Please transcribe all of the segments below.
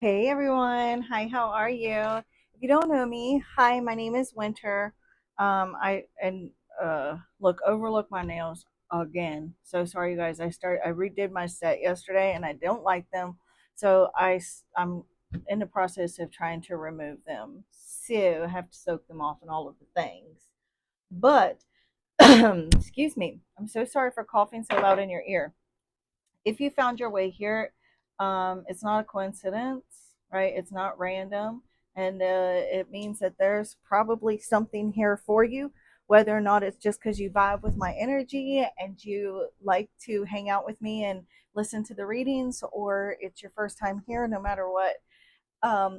Hey everyone. Hi, how are you? If you don't know me, hi, my name is Winter. I and look, overlook my nails again. So sorry you guys. I redid my set yesterday and I don't like them. So I'm in the process of trying to remove them. So I have to soak them off and all of the things. But excuse me. I'm so sorry for coughing so loud in your ear. If you found your way here, it's not a coincidence, right? It's not random. And it means that there's probably something here for you, whether or not it's just because you vibe with my energy and you like to hang out with me and listen to the readings, or it's your first time here, no matter what.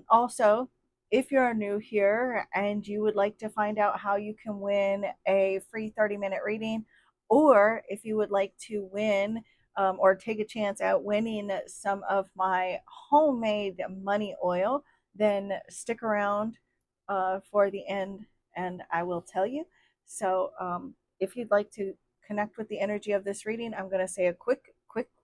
Also, if you're new here and you would like to find out how you can win a free 30-minute reading, or if you would like to win or take a chance at winning some of my homemade money oil, then stick around for the end and I will tell you. So, if you'd like to connect with the energy of this reading, I'm going to say a quick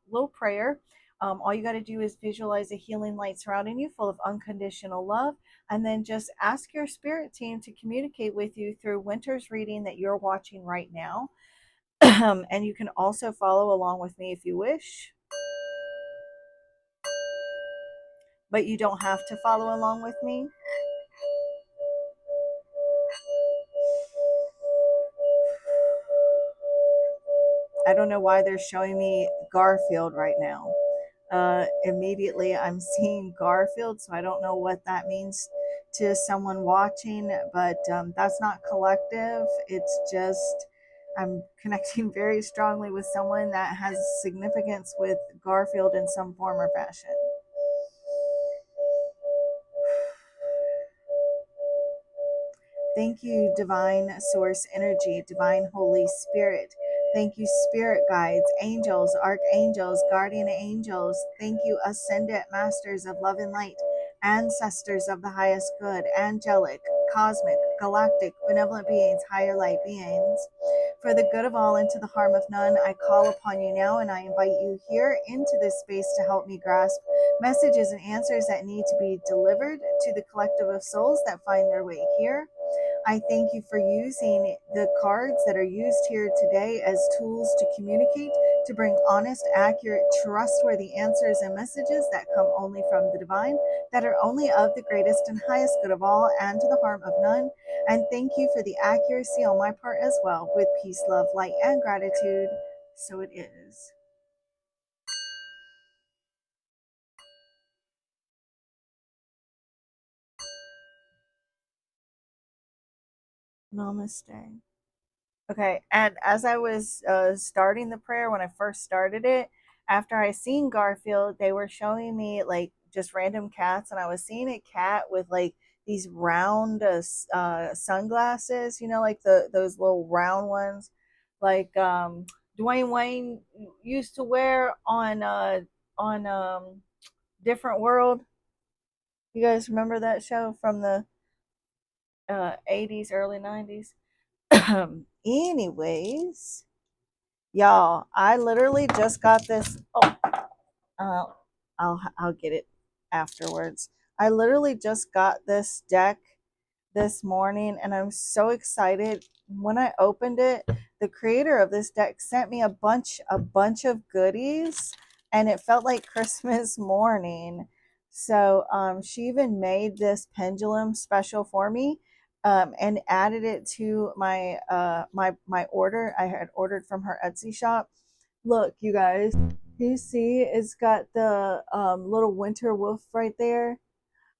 little prayer. All you got to do is visualize a healing light surrounding you full of unconditional love, and then just ask your spirit team to communicate with you through Winter's reading that you're watching right now. And you can also follow along with me if you wish, but you don't have to follow along with me. I don't know why they're showing me Garfield right now. Immediately, I'm seeing Garfield, so I don't know what that means to someone watching, but that's not collective. It's just I'm connecting very strongly with someone that has significance with Garfield in some form or fashion. Thank you, Divine Source Energy, Divine Holy Spirit. Thank you, Spirit Guides, Angels, Archangels, Guardian Angels. Thank you, Ascendant Masters of Love and Light, Ancestors of the Highest Good, Angelic, Cosmic, Galactic, Benevolent Beings, Higher Light Beings. For the good of all and to the harm of none, I call upon you now and I invite you here into this space to help me grasp messages and answers that need to be delivered to the collective of souls that find their way here. I thank you for using the cards that are used here today as tools to communicate, to bring honest, accurate, trustworthy answers and messages that come only from the divine, that are only of the greatest and highest good of all and to the harm of none. And thank you for the accuracy on my part as well. With peace, love, light, and gratitude, so it is. Namaste. Okay, and as I was starting the prayer when I first started it, after I seen Garfield, they were showing me like just random cats, and I was seeing a cat with like these round sunglasses, like those little round ones, like Dwayne Wayne used to wear on Different World. You guys remember that show from the 80s, early 90s? Anyways, y'all, I literally just got this. Oh, uh, I'll get it afterwards. I literally just got this deck this morning, and I'm so excited. When I opened it, the creator of this deck sent me a bunch of goodies, and it felt like Christmas morning. So she even made this pendulum special for me, and added it to my order I had ordered from her Etsy shop. Look, you guys, you see it's got the little winter wolf right there.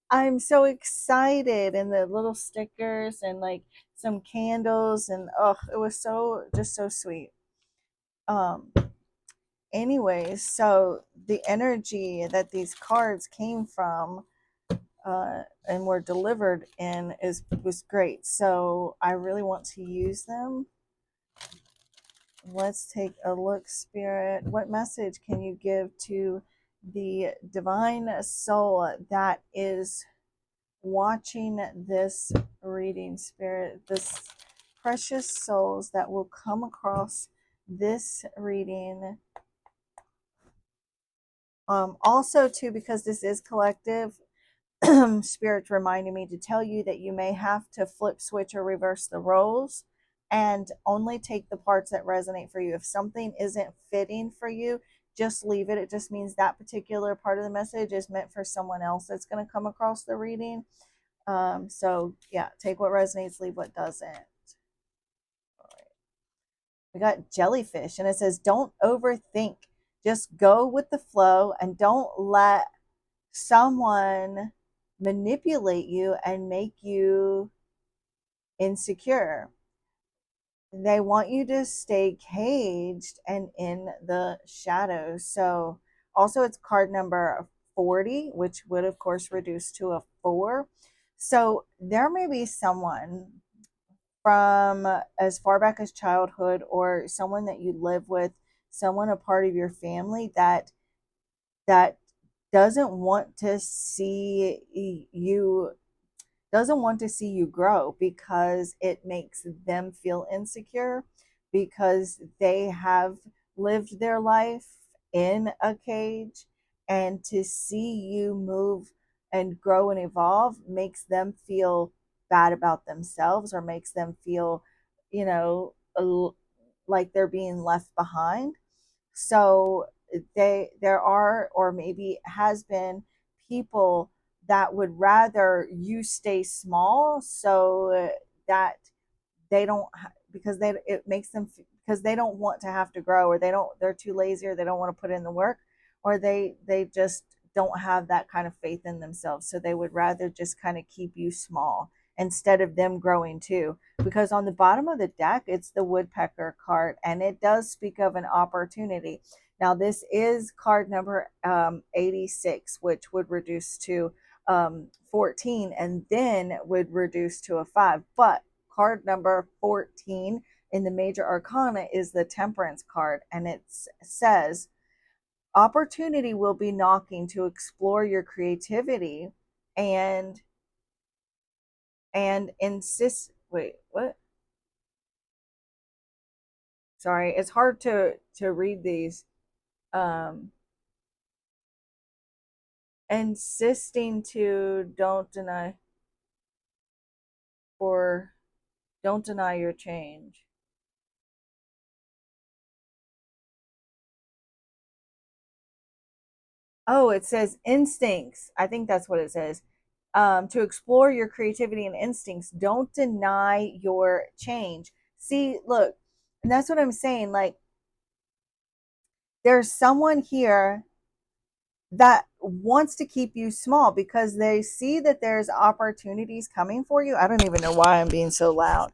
I'm so excited, and the little stickers and like some candles, and oh, it was so just so sweet. Um Anyways, so the energy that these cards came from and were delivered in is was great. So I really want to use them. Let's take a look, Spirit. What message can you give to the divine soul that is watching this reading, Spirit? This precious souls that will come across this reading. Also, too, because this is collective, Spirit's reminding me to tell you that you may have to flip, switch, or reverse the roles and only take the parts that resonate for you. If something isn't fitting for you, just leave it. It just means that particular part of the message is meant for someone else that's going to come across the reading. So yeah, take what resonates, leave what doesn't. All right. We got jellyfish, and it says, don't overthink. Just go with the flow and don't let someone manipulate you and make you insecure. They want you to stay caged and in the shadows. So, also, it's card number 40, which would, of course, reduce to a 4. So, there may be someone from as far back as childhood or someone that you live with, someone a part of your family that doesn't want to see you grow because it makes them feel insecure, because they have lived their life in a cage, and to see you move and grow and evolve makes them feel bad about themselves, or makes them feel, you know, like they're being left behind. So there are, or maybe has been, people that would rather you stay small so that they don't, because they, it makes them, because they don't want to have to grow, or they're too lazy, or they don't want to put in the work, or they just don't have that kind of faith in themselves, so they would rather just kind of keep you small instead of them growing too. Because on the bottom of the deck, it's the woodpecker card, and it does speak of an opportunity. Now, this is card number 86, which would reduce to 14, and then would reduce to a 5. But card number 14 in the major arcana is the Temperance card, and it says, opportunity will be knocking to explore your creativity and insist. Wait, what? Sorry, it's hard to read these. Um, insisting to or don't deny your change. Oh, it says instincts. I think that's what it says. To explore your creativity and instincts, don't deny your change. See, look, and that's what I'm saying. Like, there's someone here that wants to keep you small because they see that there's opportunities coming for you. I don't even know why I'm being so loud.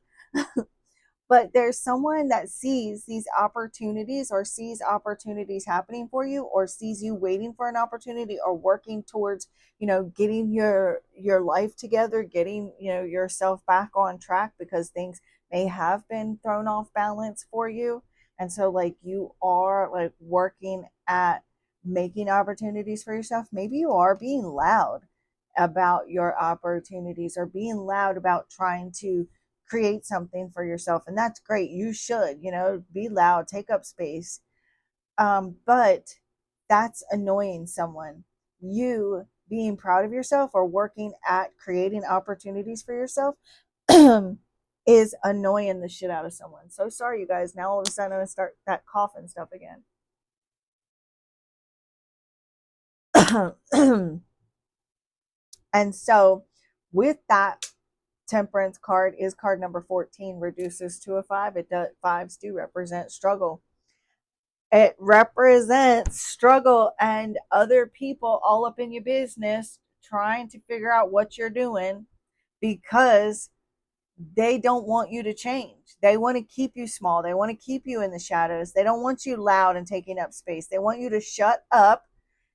But there's someone that sees these opportunities, or sees opportunities happening for you, or sees you waiting for an opportunity, or working towards, getting your life together, getting, yourself back on track, because things may have been thrown off balance for you. And so, like, you are like working at making opportunities for yourself. Maybe you are being loud about your opportunities, or being loud about trying to create something for yourself, and that's great. You should, be loud, take up space. But that's annoying someone. You being proud of yourself, or working at creating opportunities for yourself, is annoying the shit out of someone. So sorry, you guys. Now all of a sudden I'm gonna start that coughing stuff again. And so, with that, Temperance card is card number 14, reduces to a 5. It does, fives do represent struggle. It represents struggle and other people all up in your business trying to figure out what you're doing, because they don't want you to change. They want to keep you small. They want to keep you in the shadows. They don't want you loud and taking up space. They want you to shut up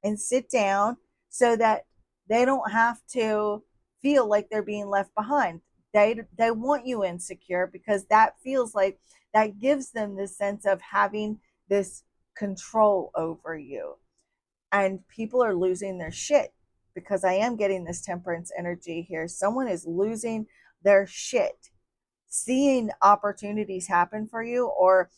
and sit down so that they don't have to feel like they're being left behind. They want you insecure, because that feels like, that gives them this sense of having this control over you. And people are losing their shit, because I am getting this Temperance energy here. Someone is losing their shit, seeing opportunities happen for you, or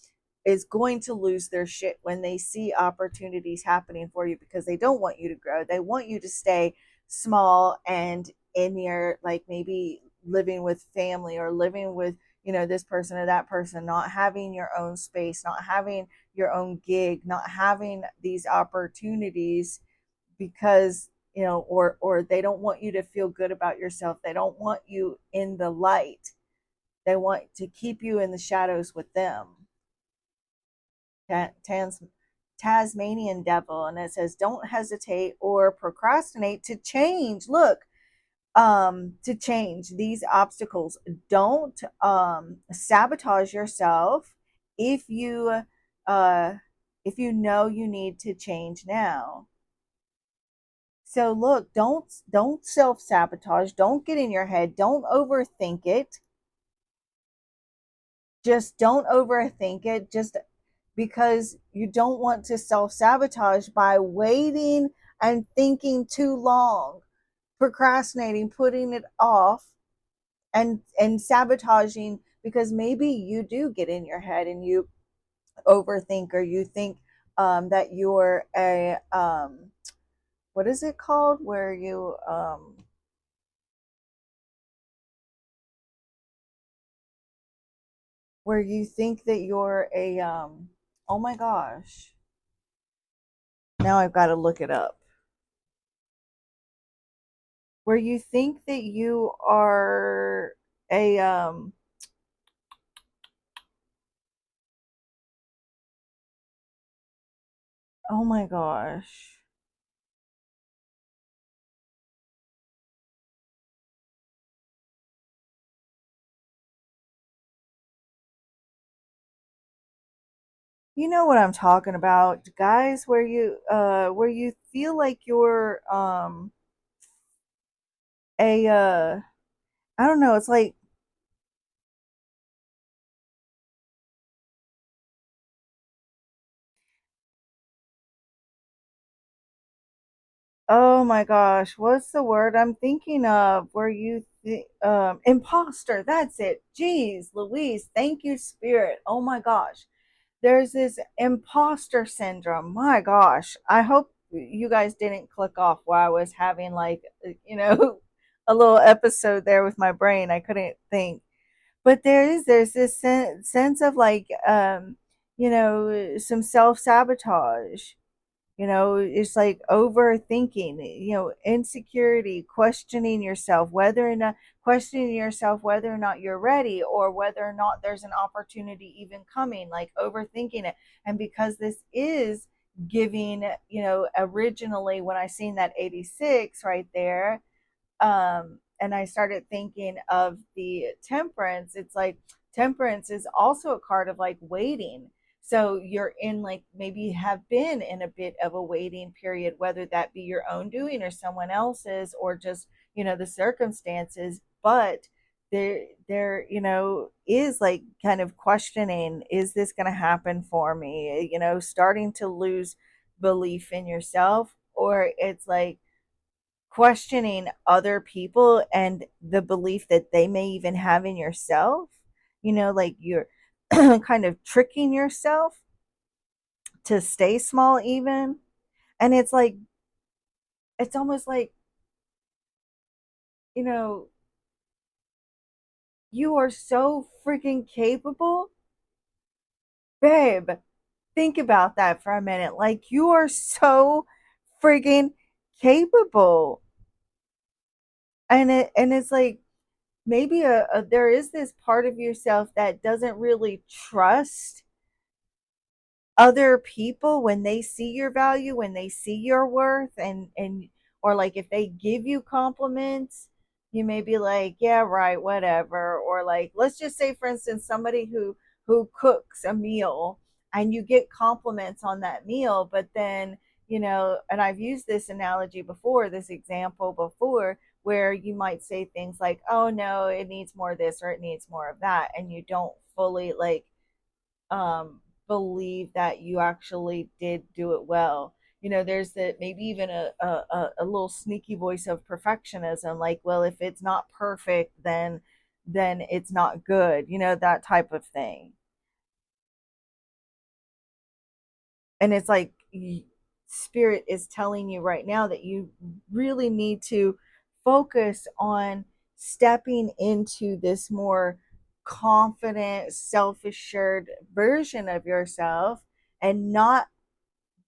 is going to lose their shit when they see opportunities happening for you, because they don't want you to grow. They want you to stay small and in your like maybe living with family or living with this person or that person, not having your own space, not having your own gig, not having these opportunities because or they don't want you to feel good about yourself, they don't want you in the light, they want to keep you in the shadows with them. Tasmanian devil, and it says don't hesitate or procrastinate to change. Look, to change these obstacles. Don't sabotage yourself if you uh if you know you need to change now. So look, don't self sabotage, don't get in your head, don't overthink it. Just don't overthink it, just because you don't want to self sabotage by waiting and thinking too long, procrastinating, putting it off, and sabotaging, because maybe you do get in your head and you overthink, or you think that you're a what is it called where you where you think that you're a oh my gosh, now I've got to look it up, where you think that you are a oh my gosh, you know what I'm talking about, guys, where you feel like you're a I don't know, it's like, oh my gosh, what's the word I'm thinking of? Where imposter, that's it. Jeez, Louise, thank you, Spirit. Oh my gosh. There's this imposter syndrome. My gosh. I hope you guys didn't click off while I was having like, a little episode there with my brain. I couldn't think. But there's this sense of like some self-sabotage. It's like overthinking, insecurity, questioning yourself whether or not you're ready, or whether or not there's an opportunity even coming, like overthinking it. And because this is giving, originally when I seen that 86 right there, and I started thinking of the temperance, it's like temperance is also a card of like waiting. So you're in, like, maybe have been in a bit of a waiting period, whether that be your own doing or someone else's, or just, the circumstances. But there is like kind of questioning, is this going to happen for me? Starting to lose belief in yourself, or it's like questioning other people and the belief that they may even have in yourself, like you're kind of tricking yourself to stay small even. And it's like, it's almost like, you know you are so freaking capable, babe. Think about that for a minute. Like, you are so freaking capable. And it's like, maybe there is this part of yourself that doesn't really trust other people when they see your value, when they see your worth, and or like if they give you compliments, you may be like, yeah, right, whatever. Or like, let's just say for instance, somebody who cooks a meal, and you get compliments on that meal, but then, and I've used this analogy before, this example before, where you might say things like, oh no, it needs more of this or it needs more of that, and you don't fully like believe that you actually did do it well. There's that, maybe even a little sneaky voice of perfectionism, like, well, if it's not perfect, then it's not good, that type of thing. And it's like, Spirit is telling you right now that you really need to focus on stepping into this more confident, self assured version of yourself and not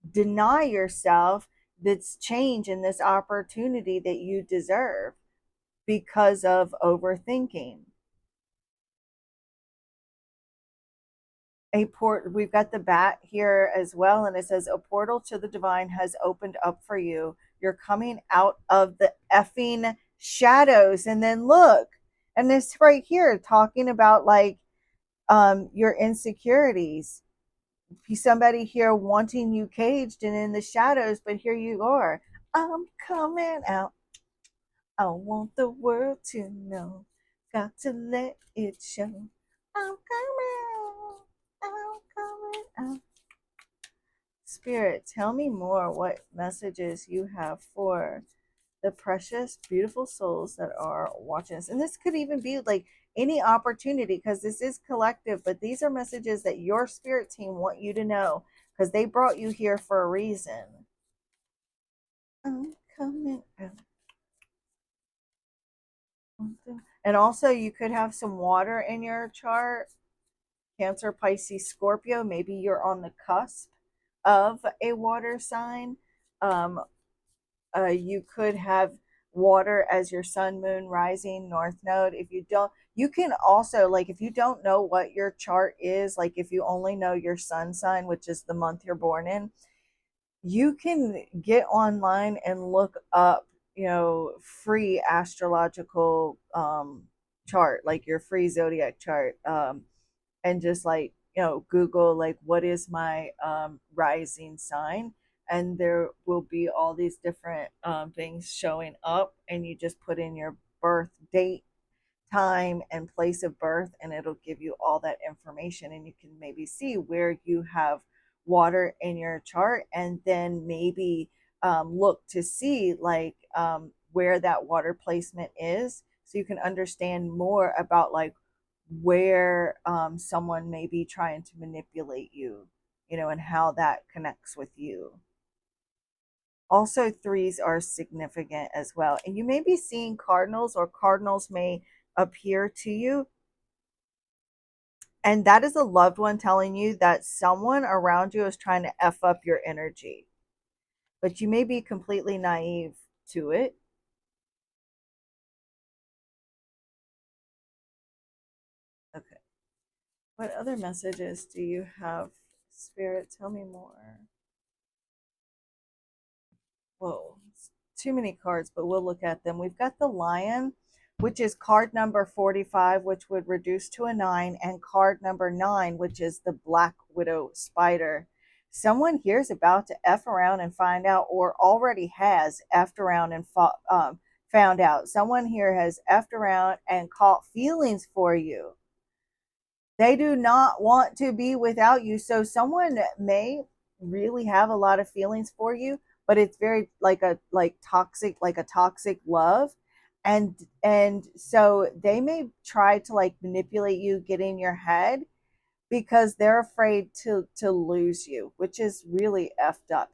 deny yourself this change and this opportunity that you deserve because of overthinking. We've got the bat here as well, and it says a portal to the divine has opened up for you. You're coming out of the effing shadows. And then look, and this right here talking about like your insecurities. Somebody here wanting you caged and in the shadows, but here you are. I'm coming out. I want the world to know. Got to let it show. I'm coming. I'm coming out. Spirit, tell me more what messages you have for the precious, beautiful souls that are watching us. And this could even be like any opportunity because this is collective, but these are messages that your spirit team want you to know because they brought you here for a reason. I'm coming out. And also, you could have some water in your chart. Cancer, Pisces, Scorpio. Maybe you're on the cusp of a water sign. Um, you could have water as your sun, moon, rising, north node. If you don't, you can also, like, if you don't know what your chart is, like if you only know your sun sign, which is the month you're born in, you can get online and look up, free astrological chart, like your free zodiac chart, and just like, Google like what is my rising sign, and there will be all these different things showing up, and you just put in your birth date, time, and place of birth, and it'll give you all that information, and you can maybe see where you have water in your chart, and then maybe look to see like where that water placement is, so you can understand more about like where someone may be trying to manipulate you, and how that connects with you. Also, threes are significant as well. And you may be seeing cardinals, or cardinals may appear to you. And that is a loved one telling you that someone around you is trying to F up your energy. But you may be completely naive to it. Okay. What other messages do you have, Spirit? Tell me more. Whoa, too many cards, but we'll look at them. We've got the Lion, which is card number 45, which would reduce to a 9, and card number 9, which is the Black Widow Spider. Someone here is about to F around and find out, or already has effed around and found out. Someone here has effed around and caught feelings for you. They do not want to be without you. So someone may really have a lot of feelings for you, but it's very like a toxic love. And so they may try to like manipulate you, get in your head, because they're afraid to lose you, which is really effed up.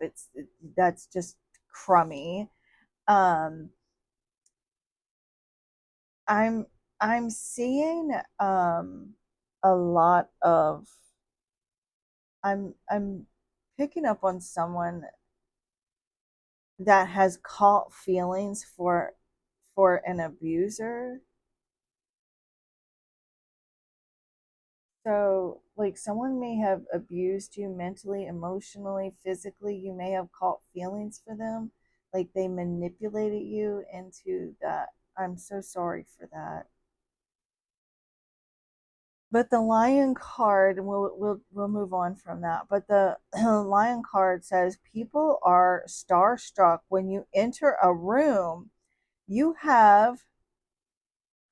That's just crummy. Um I'm I'm seeing a lot of I'm picking up on someone that has caught feelings for an abuser. So like someone may have abused you mentally, emotionally, physically. You may have caught feelings for them, like they manipulated you into that. I'm so sorry for that. But the lion card, and we'll move on from that. But the lion card says people are starstruck when you enter a room. You have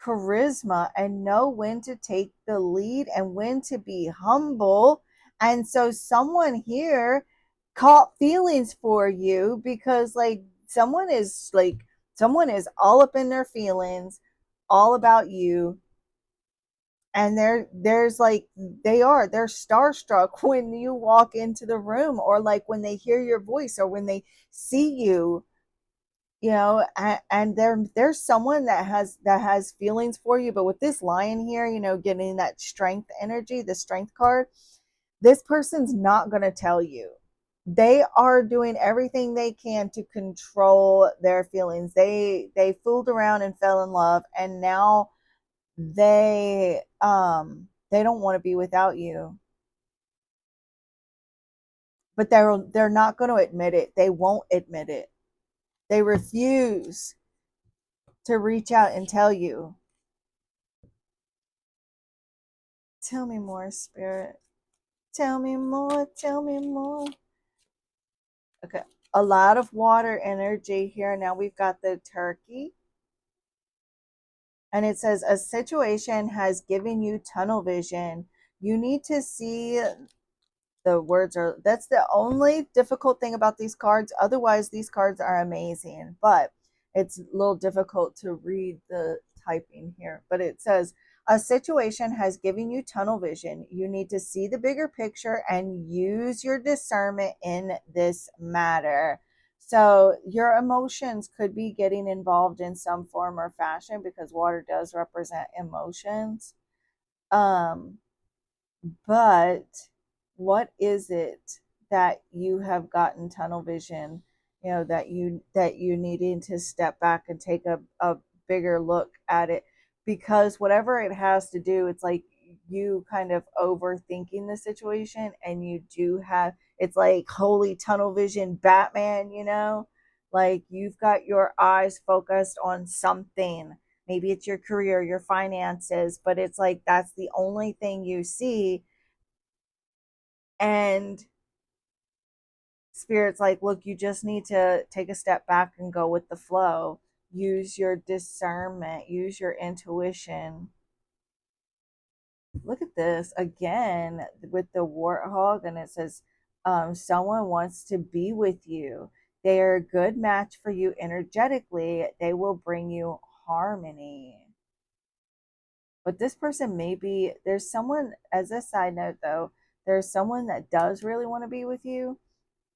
charisma and know when to take the lead and when to be humble. And so someone here caught feelings for you because like someone is all up in their feelings, all about you, and there's like they're starstruck when you walk into the room, or like when they hear your voice, or when they see you, and there's someone that has feelings for you. But with this lion here, getting that strength energy, the strength card, this person's not going to tell you. They are doing everything they can to control their feelings. They fooled around and fell in love, and now they don't want to be without you. But they're not going to admit it. They won't admit it. They refuse to reach out and tell you. Tell me more, spirit. Tell me more. Tell me more. Okay. A lot of water energy here. Now we've got the turkey. And it says, a situation has given you tunnel vision. You need to see, the words are, that's the only difficult thing about these cards. Otherwise, these cards are amazing, but it's a little difficult to read the typing here. But it says, a situation has given you tunnel vision. You need to see the bigger picture and use your discernment in this matter. So your emotions could be getting involved in some form or fashion, because water does represent emotions. Um, but what is it that you have gotten tunnel vision, that you needing to step back and take a bigger look at it? Because whatever it has to do, it's like you kind of overthinking the situation, and you do have, it's like holy tunnel vision Batman, like you've got your eyes focused on something. Maybe it's your career, your finances, but it's like that's the only thing you see. And spirit's like, look, you just need to take a step back and go with the flow. Use your discernment, use your intuition. Look at this again with the warthog, and it says, someone wants to be with you. They are a good match for you energetically. They will bring you harmony. But this person may be, there's someone, as a side note though, there's someone that does really want to be with you.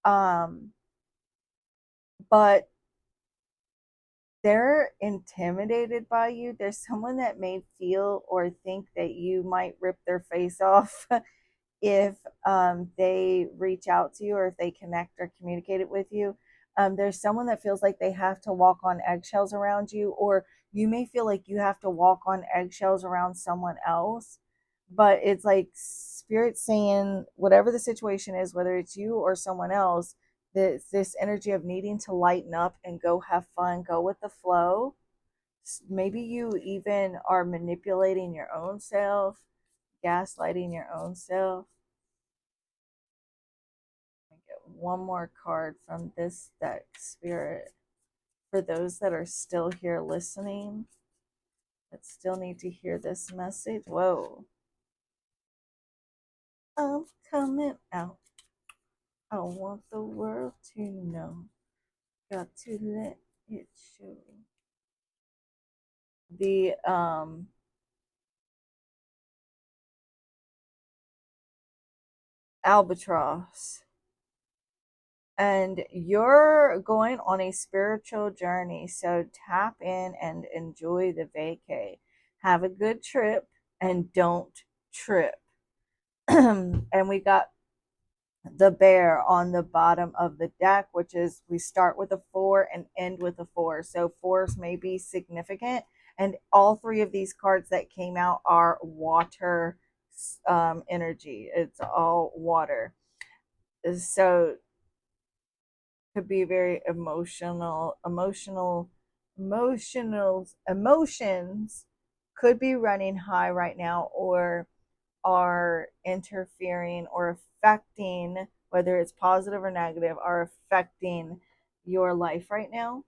Um, but they're intimidated by you. There's someone that may feel or think that you might rip their face off if they reach out to you, or if they connect or communicate it with you. There's someone that feels like they have to walk on eggshells around you, or you may feel like you have to walk on eggshells around someone else. But it's like spirit saying, whatever the situation is, whether it's you or someone else, this energy of needing to lighten up and go have fun, go with the flow. Maybe you even are manipulating your own self, gaslighting your own self. Get one more card from this deck, spirit, for those that are still here listening, that still need to hear this message. Whoa. I'm coming out. I want the world to know. Got to let it show. The albatross. And you're going on a spiritual journey, so tap in and enjoy the vacay. Have a good trip and don't trip. And we got the bear on the bottom of the deck, which is, we start with a 4 and end with a 4. So fours may be significant. And all three of these cards that came out are water energy. It's all water. So could be very emotions could be running high right now, or are interfering or affecting, whether it's positive or negative, are affecting your life right now.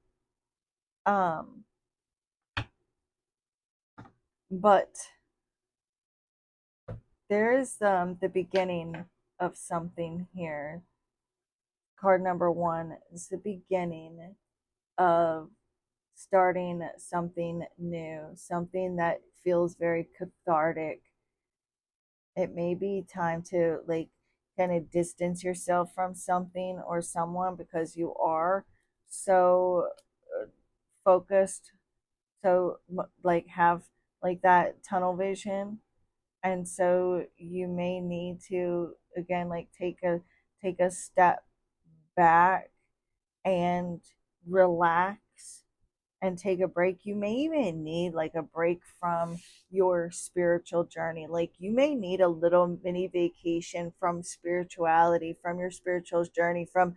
But there's the beginning of something here. Card number 1 is the beginning of starting something new, something that feels very cathartic. It may be time to like kind of distance yourself from something or someone because you are so focused, so like have like that tunnel vision. And so you may need to again like take a step back and relax and take a break. You may even need like a break from your spiritual journey. Like you may need a little mini vacation from spirituality, from your spiritual journey, from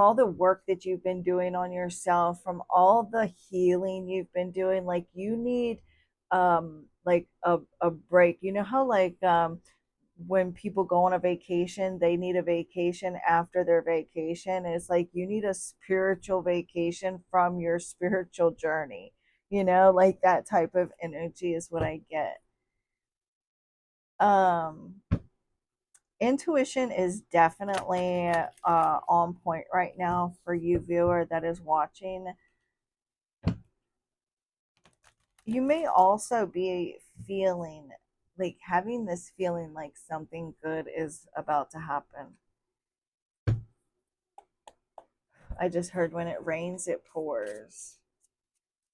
all the work that you've been doing on yourself, from all the healing you've been doing. Like you need like a break. You know how like when people go on a vacation, they need a vacation after their vacation. It's like you need a spiritual vacation from your spiritual journey. Like that type of energy is what I get. Um, Intuition is definitely on point right now for you, viewer, that is watching. You may also be feeling like having this feeling like something good is about to happen. I just heard when it rains, it pours.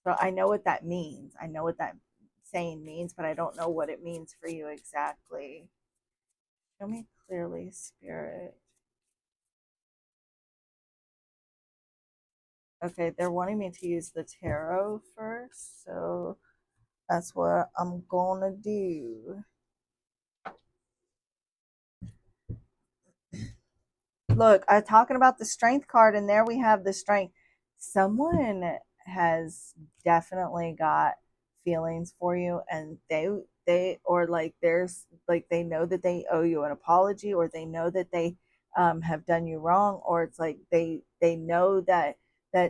So I know what that means. I know what that saying means, but I don't know what it means for you exactly. Show me clearly, Spirit. Okay, they're wanting me to use the tarot first, so that's what I'm gonna do. Look, I'm talking about the strength card, and there we have the strength. Someone has definitely got feelings for you, and they or like there's like they know that they owe you an apology, or they know that they have done you wrong, or it's like they know that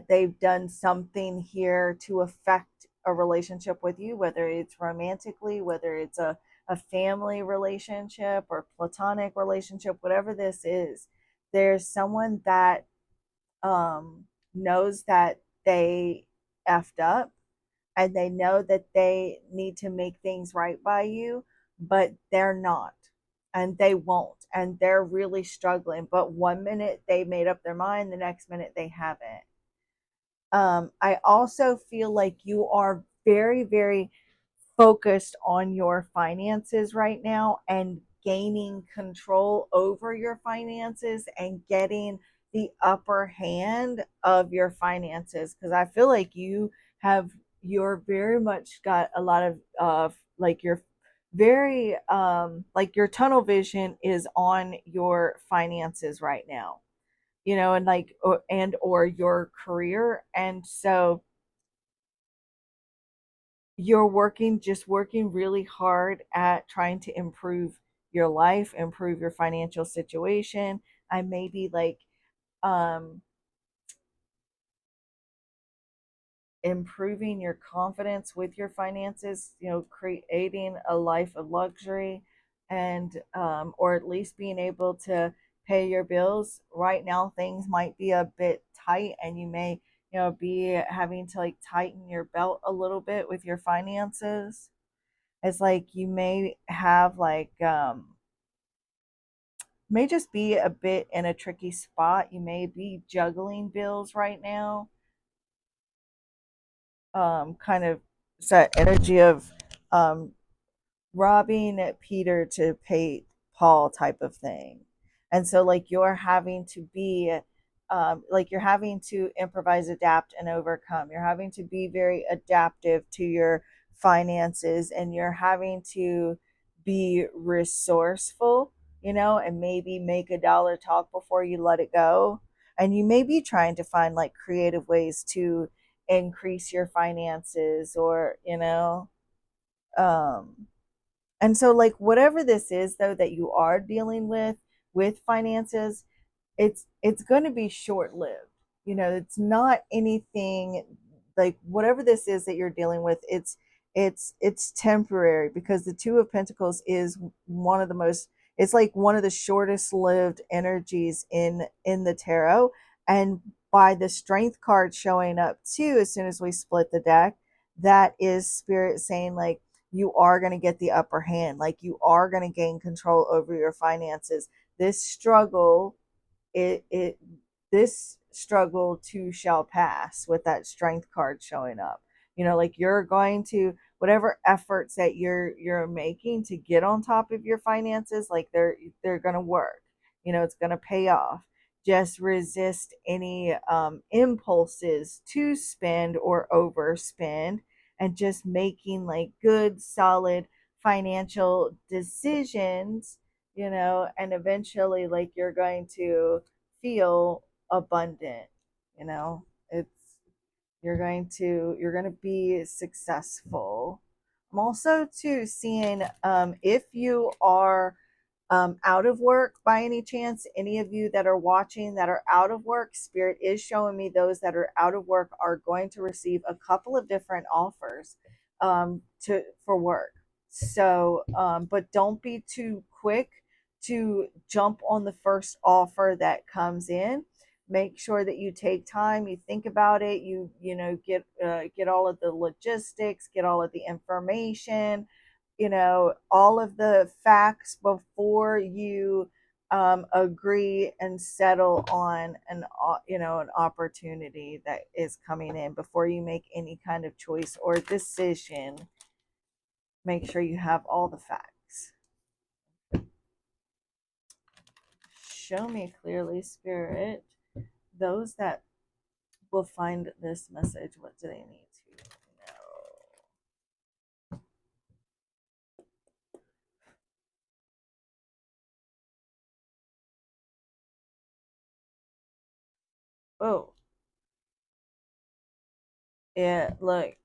they've done something here to affect a relationship with you, whether it's romantically, whether it's a family relationship or platonic relationship, whatever this is. There's someone that knows that they effed up, and they know that they need to make things right by you, but they're not, and they won't, and they're really struggling. But one minute they made up their mind, the next minute they haven't. I also feel like you are very, very focused on your finances right now and gaining control over your finances and getting the upper hand of your finances, because I feel like you're very much got a lot of like you're very like your tunnel vision is on your finances right now, and like or your career. And so you're working really hard at trying to improve your life, improve your financial situation. I maybe like um improving your confidence with your finances, creating a life of luxury, and or at least being able to pay your bills. Right now things might be a bit tight, and you may be having to like tighten your belt a little bit with your finances. It's like you may have like may just be a bit in a tricky spot. You may be juggling bills right now. Kind of that energy of um robbing Peter to pay Paul type of thing. And so like you're having to be like you're having to improvise, adapt, and overcome. You're having to be very adaptive to your finances, and you're having to be resourceful, and maybe make a dollar talk before you let it go. And you may be trying to find like creative ways to increase your finances, or um and so like whatever this is though that you are dealing with finances, it's going to be short lived. It's not anything like whatever this is that you're dealing with. It's temporary, because the Two of Pentacles is one of the most, it's like one of the shortest lived energies in the tarot. And by the Strength card showing up too, as soon as we split the deck, that is Spirit saying like you are going to get the upper hand. Like you are going to gain control over your finances. This struggle, it this struggle too shall pass, with that strength card showing up. Like you're going to, whatever efforts that you're making to get on top of your finances, like they're going to work. It's going to pay off. Just resist any impulses to spend or overspend, and just making like good solid financial decisions, and eventually like you're going to feel abundant. It's you're going to be successful. I'm also too seeing, if you are out of work by any chance, any of you that are watching that are out of work, Spirit is showing me those that are out of work are going to receive a couple of different offers for work. So, but don't be too quick to jump on the first offer that comes in. Make sure that you take time, you think about it, get all of the logistics, get all of the information, all of the facts before you agree and settle on an opportunity that is coming in. Before you make any kind of choice or decision, make sure you have all the facts. Show me clearly, Spirit, those that will find this message, what do they need to know? Oh, yeah, look.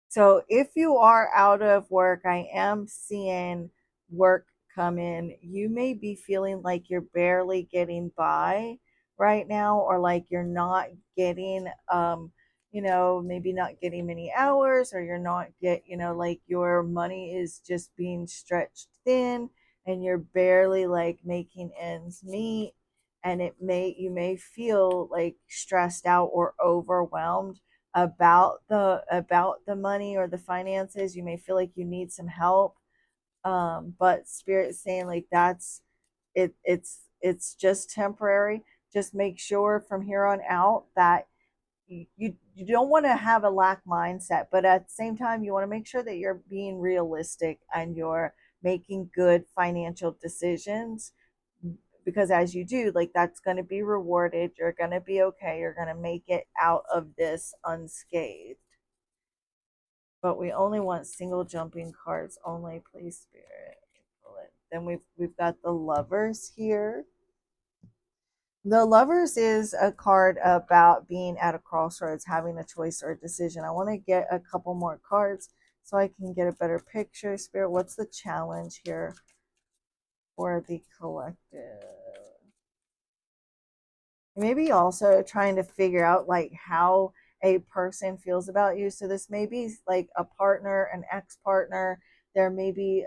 So if you are out of work, I am seeing work come in. You may be feeling like you're barely getting by right now, or like you're not getting, maybe not getting many hours, or you're not like your money is just being stretched thin, and you're barely like making ends meet. And you may feel like stressed out or overwhelmed about the money or the finances. You may feel like you need some help, but Spirit's saying like it's just temporary. Just make sure from here on out that you don't want to have a lack mindset, but at the same time you want to make sure that you're being realistic and you're making good financial decisions, because as you do, like that's going to be rewarded. You're going to be okay. You're going to make it out of this unscathed. But we only want single jumping cards only, please, Spirit. Then we've got the Lovers here. The Lovers is a card about being at a crossroads, having a choice or a decision. I want to get a couple more cards so I can get a better picture. Spirit, what's the challenge here for the collective? Maybe also trying to figure out like how a person feels about you. So this may be like a partner, an ex-partner. There may be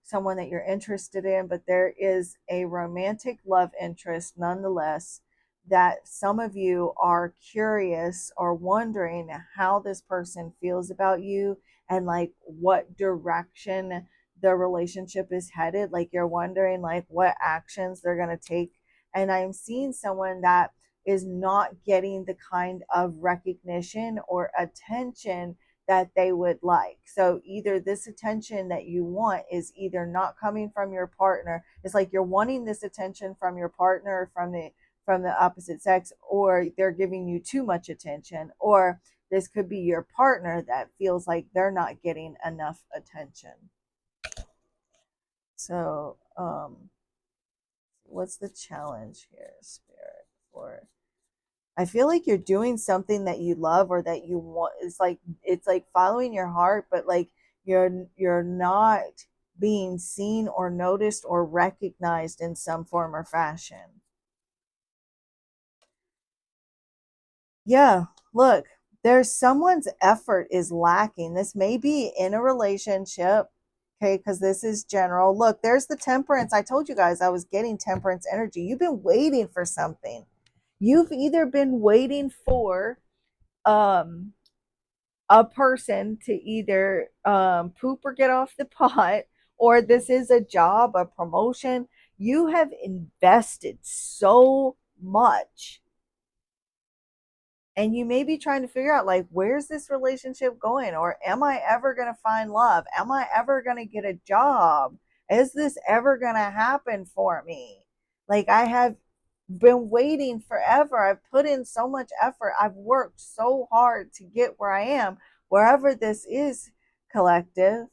someone that you're interested in, but there is a romantic love interest nonetheless, that some of you are curious or wondering how this person feels about you, and like what direction the relationship is headed. Like you're wondering like what actions they're going to take. And I'm seeing someone that is not getting the kind of recognition or attention that they would like. So either this attention that you want is either not coming from your partner. It's like you're wanting this attention from your partner, from the opposite sex, or they're giving you too much attention, or this could be your partner that feels like they're not getting enough attention. So what's the challenge here, Spirit, for? I feel like you're doing something that you love or that you want. It's like following your heart, but like you're not being seen or noticed or recognized in some form or fashion. Yeah, look, there's someone's effort is lacking. This may be in a relationship, okay, because this is general. Look, there's the Temperance. I told you guys I was getting Temperance energy. You've been waiting for something. You've either been waiting for um a person to either poop or get off the pot, or this is a job, a promotion. You have invested so much, and you may be trying to figure out, like, where's this relationship going, or am I ever going to find love? Am I ever going to get a job? Is this ever going to happen for me? Like, I have been waiting forever. I've put in so much effort. I've worked so hard to get where I am, wherever this is, collective.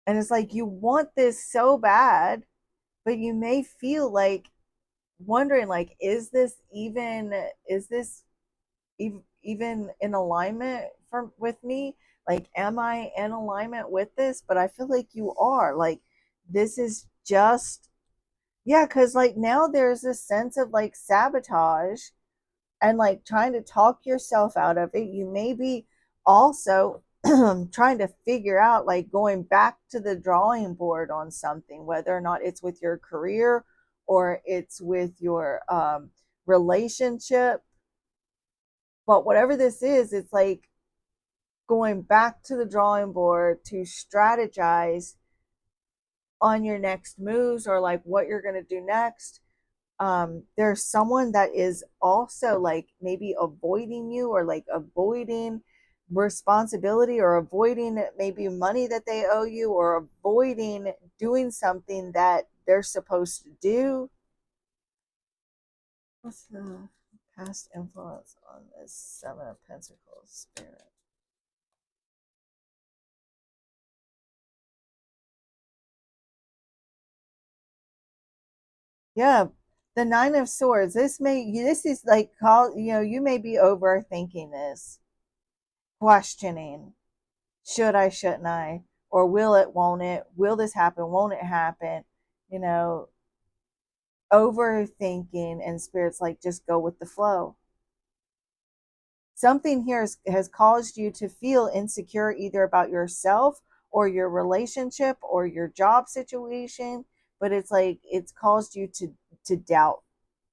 And it's like you want this so bad, but you may feel like wondering, like, is this even in alignment for with me? Like, am I in alignment with this? But I feel like you are. Like, this is just, yeah, because like now there's this sense of like sabotage and like trying to talk yourself out of it. You may be also trying to figure out, like, going back to the drawing board on something, whether or not it's with your career or it's with your relationship. But whatever this is, it's like going back to the drawing board to strategize on your next moves, or like what you're going to do next. There's someone that is also like maybe avoiding you, or like avoiding responsibility, or avoiding maybe money that they owe you, or avoiding doing something that they're supposed to do. What's the past influence on this Seven of Pentacles spirit? Yeah, the Nine of Swords. This is like, call, you may be overthinking this, questioning, should I, shouldn't I, or will it, won't it, will this happen, won't it happen, you know, overthinking. And spirits like, just go with the flow. Something here has caused you to feel insecure, either about yourself or your relationship or your job situation, but it's like it's caused you to doubt,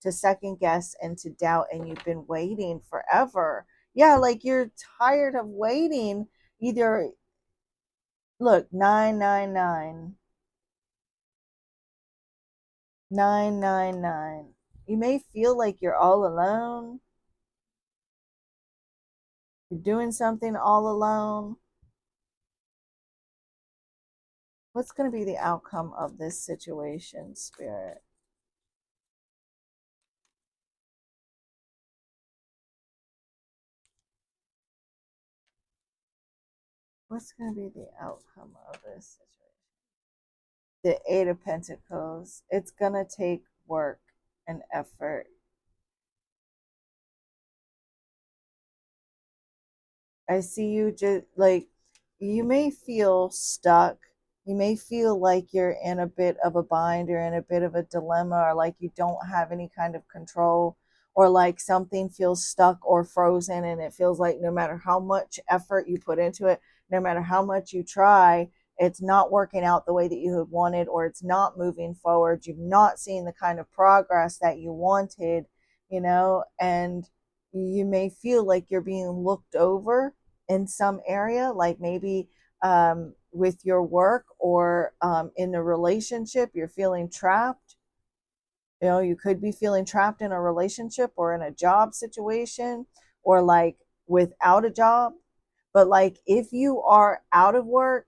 to second guess, and to doubt, and you've been waiting forever. Yeah, like you're tired of waiting. Either, look, 999, 999. You may feel like you're all alone. You're doing something all alone. What's going to be the outcome of this situation, Spirit? What's going to be the outcome of this situation? The Eight of Pentacles. It's going to take work and effort. I see you just like, you may feel stuck. You may feel like you're in a bit of a bind, or in a bit of a dilemma, or like you don't have any kind of control, or like something feels stuck or frozen, and it feels like no matter how much effort you put into it, no matter how much you try, it's not working out the way that you had wanted, or it's not moving forward. You've not seen the kind of progress that you wanted, and you may feel like you're being looked over in some area, like maybe with your work, or in a relationship, you're feeling trapped. You could be feeling trapped in a relationship or in a job situation, or like without a job. But like, if you are out of work,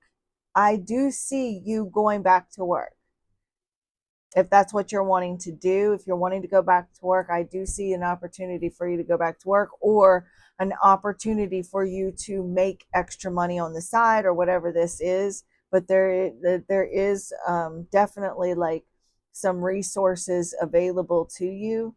I do see you going back to work. If that's what you're wanting to do, if you're wanting to go back to work, I do see an opportunity for you to go back to work, or an opportunity for you to make extra money on the side, or whatever this is. But there is definitely like some resources available to you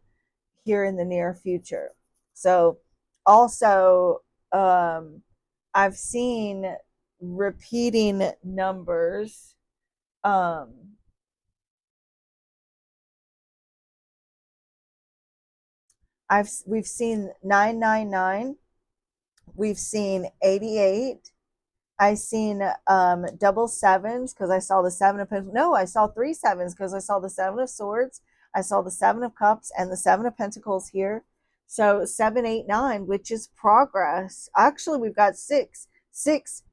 here in the near future. So also, I've seen repeating numbers. Um, we've seen 999, we've seen 88. I've seen double sevens, because I saw the seven of pentacles. No, I saw three sevens, because I saw the seven of swords, I saw the seven of cups, and the seven of pentacles here. So 7, 8, 9, which is progress. Actually, we've got six, 6,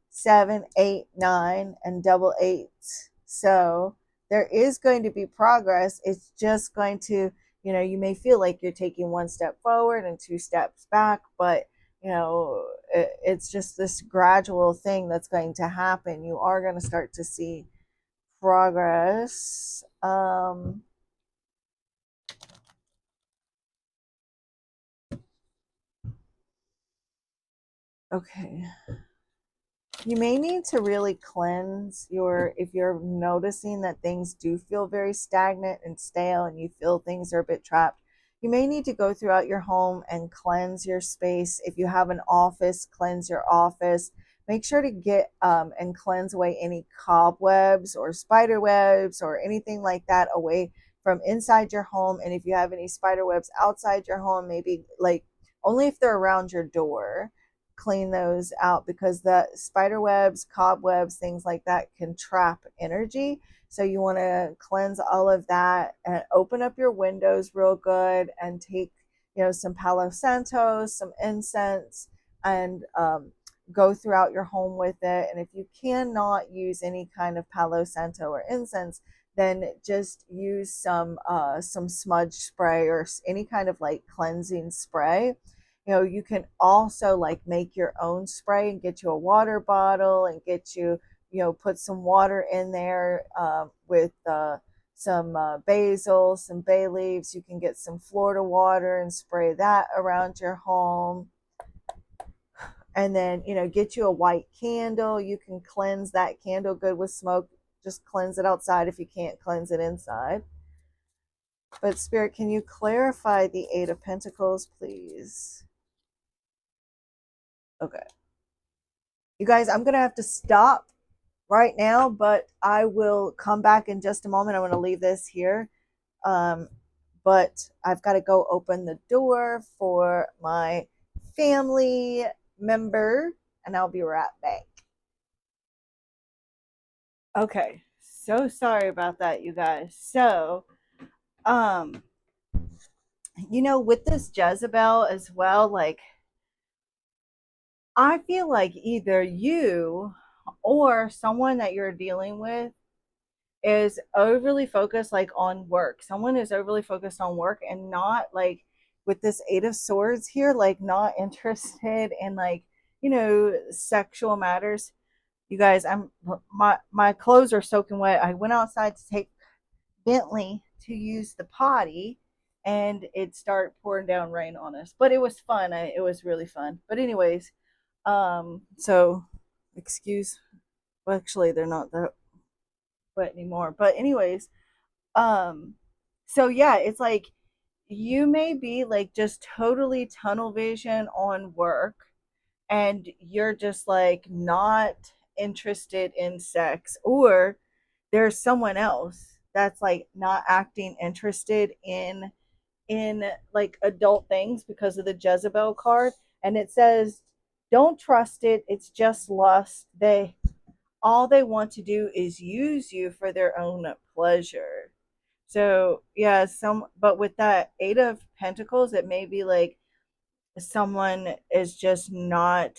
7, 8, 9, and double eights. So there is going to be progress. It's just going to, you may feel like you're taking one step forward and two steps back, but it's just this gradual thing that's going to happen. You are going to start to see progress. Okay. You may need to really cleanse if you're noticing that things do feel very stagnant and stale and you feel things are a bit trapped. You may need to go throughout your home and cleanse your space. If you have an office, cleanse your office. Make sure to get and cleanse away any cobwebs or spider webs or anything like that away from inside your home. And if you have any spider webs outside your home, maybe like only if they're around your door, clean those out, because the spider webs, cobwebs, things like that can trap energy. So you want to cleanse all of that and open up your windows real good and take, some Palo Santos, some incense, and go throughout your home with it. And if you cannot use any kind of Palo Santo or incense, then just use some smudge spray or any kind of like cleansing spray. You can also like make your own spray and get you a water bottle and get you, put some water in there with some basil, some bay leaves. You can get some Florida water and spray that around your home. And then, get you a white candle. You can cleanse that candle good with smoke. Just cleanse it outside if you can't cleanse it inside. But Spirit, can you clarify the Eight of Pentacles, please? Okay. You guys, I'm going to have to stop right now, but I will come back in just a moment. I'm going to leave this here. But I've got to go open the door for my family member, and I'll be right back. Okay. So sorry about that, you guys. So, um, with this Jezebel as well, like, I feel like either you or someone that you're dealing with is overly focused like on work. Someone is overly focused on work and not like, with this Eight of Swords here, like not interested in like, sexual matters. You guys, my clothes are soaking wet. I went outside to take Bentley to use the potty, and it started pouring down rain on us. But it was fun. It was really fun. But anyways, so excuse. Well, actually, they're not that wet anymore. But anyways, um, so yeah, it's like you may be like just totally tunnel vision on work, and you're just like not interested in sex, or there's someone else that's like not acting interested in like adult things because of the Jezebel card. And it says don't trust it, it's just lust. They want to do is use you for their own pleasure. So yeah, but with that Eight of Pentacles, it may be like someone is just not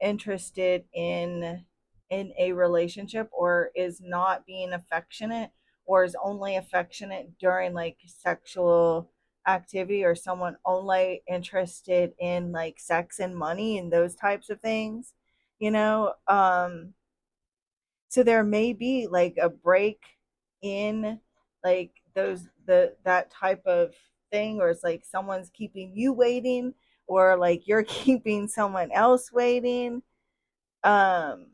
interested in a relationship, or is not being affectionate, or is only affectionate during like sexual activity, or someone only interested in like sex and money and those types of things, you know um so there may be like a break in like that type of thing, or it's like someone's keeping you waiting, or like you're keeping someone else waiting. um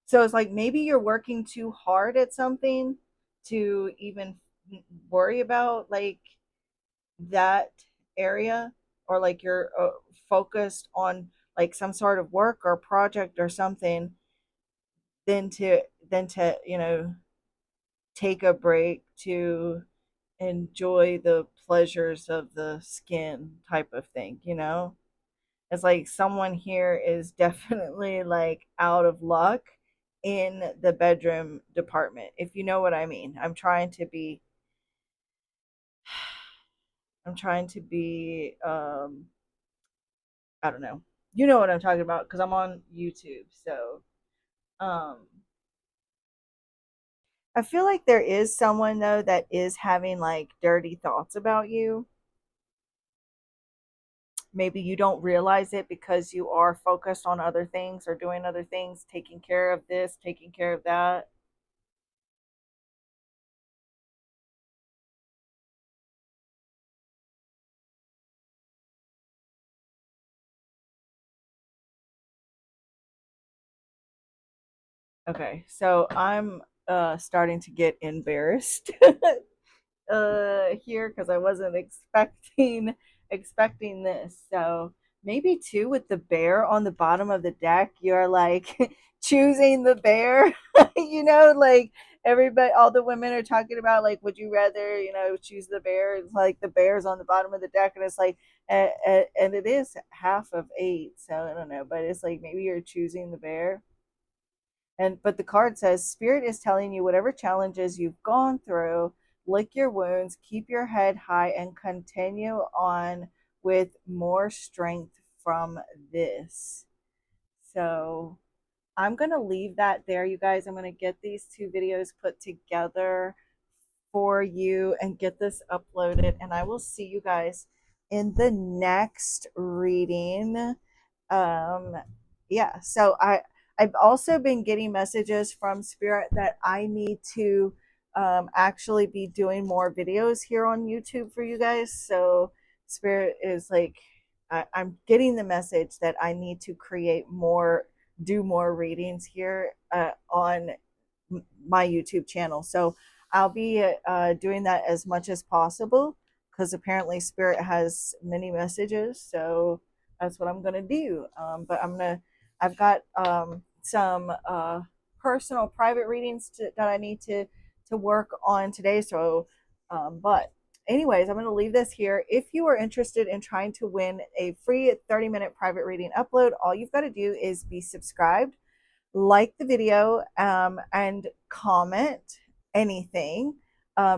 so it's like maybe you're working too hard at something to even worry about like that area, or like you're focused on like some sort of work or project or something, than to take a break to enjoy the pleasures of the skin type of thing. It's like someone here is definitely like out of luck, in the bedroom department, if you know what I mean. I'm trying to be I don't know. You know what I'm talking about because I'm on YouTube. So um I feel like there is someone though that is having like dirty thoughts about you. Maybe you don't realize it because you are focused on other things or doing other things, taking care of this, taking care of that. Okay, so I'm starting to get embarrassed here because I wasn't expecting this. So maybe too with the bear on the bottom of the deck, you're like choosing the bear. Like everybody, all the women are talking about like, would you rather, choose the bear? It's like the bear's on the bottom of the deck, and it's like, and it is half of eight, so I don't know, but it's like maybe you're choosing the bear. And but the card says spirit is telling you whatever challenges you've gone through, lick your wounds, keep your head high, and continue on with more strength from this. So I'm going to leave that there, you guys. I'm going to get these two videos put together for you and get this uploaded. And I will see you guys in the next reading. Um, yeah, so I've also been getting messages from Spirit that I need to actually be doing more videos here on YouTube for you guys. So Spirit is like, I'm getting the message that I need to create more, do more readings here on my YouTube channel. So I'll be doing that as much as possible because apparently Spirit has many messages. So that's what I'm gonna do. I've got some personal private readings that I need to work on today. So, but anyways, I'm gonna leave this here. If you are interested in trying to win a free 30-minute private reading upload, all you've got to do is be subscribed, like the video, and comment anything,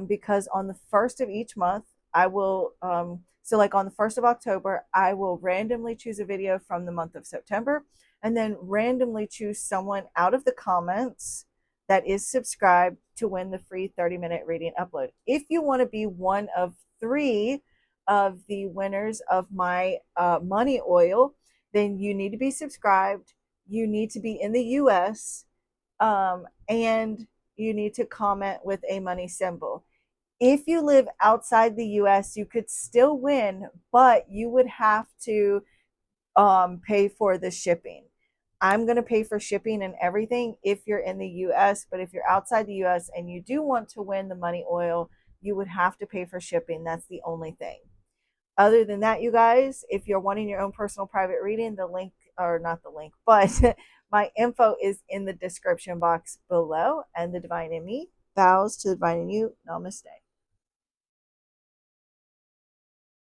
because on the first of each month I will so like on the 1st of October I will randomly choose a video from the month of September and then randomly choose someone out of the comments that is subscribed to win the free 30-minute reading upload. If you want to be one of 3 of the winners of my money oil, then you need to be subscribed, you need to be in the US, and you need to comment with a money symbol. If you live outside the US, you could still win, but you would have to pay for the shipping. I'm going to pay for shipping and everything if you're in the US, but if you're outside the US and you do want to win the money oil, you would have to pay for shipping. That's the only thing. Other than that, you guys, if you're wanting your own personal private reading, the link, or not the link, but my info is in the description box below. And the divine in me bows to the divine in you. Namaste.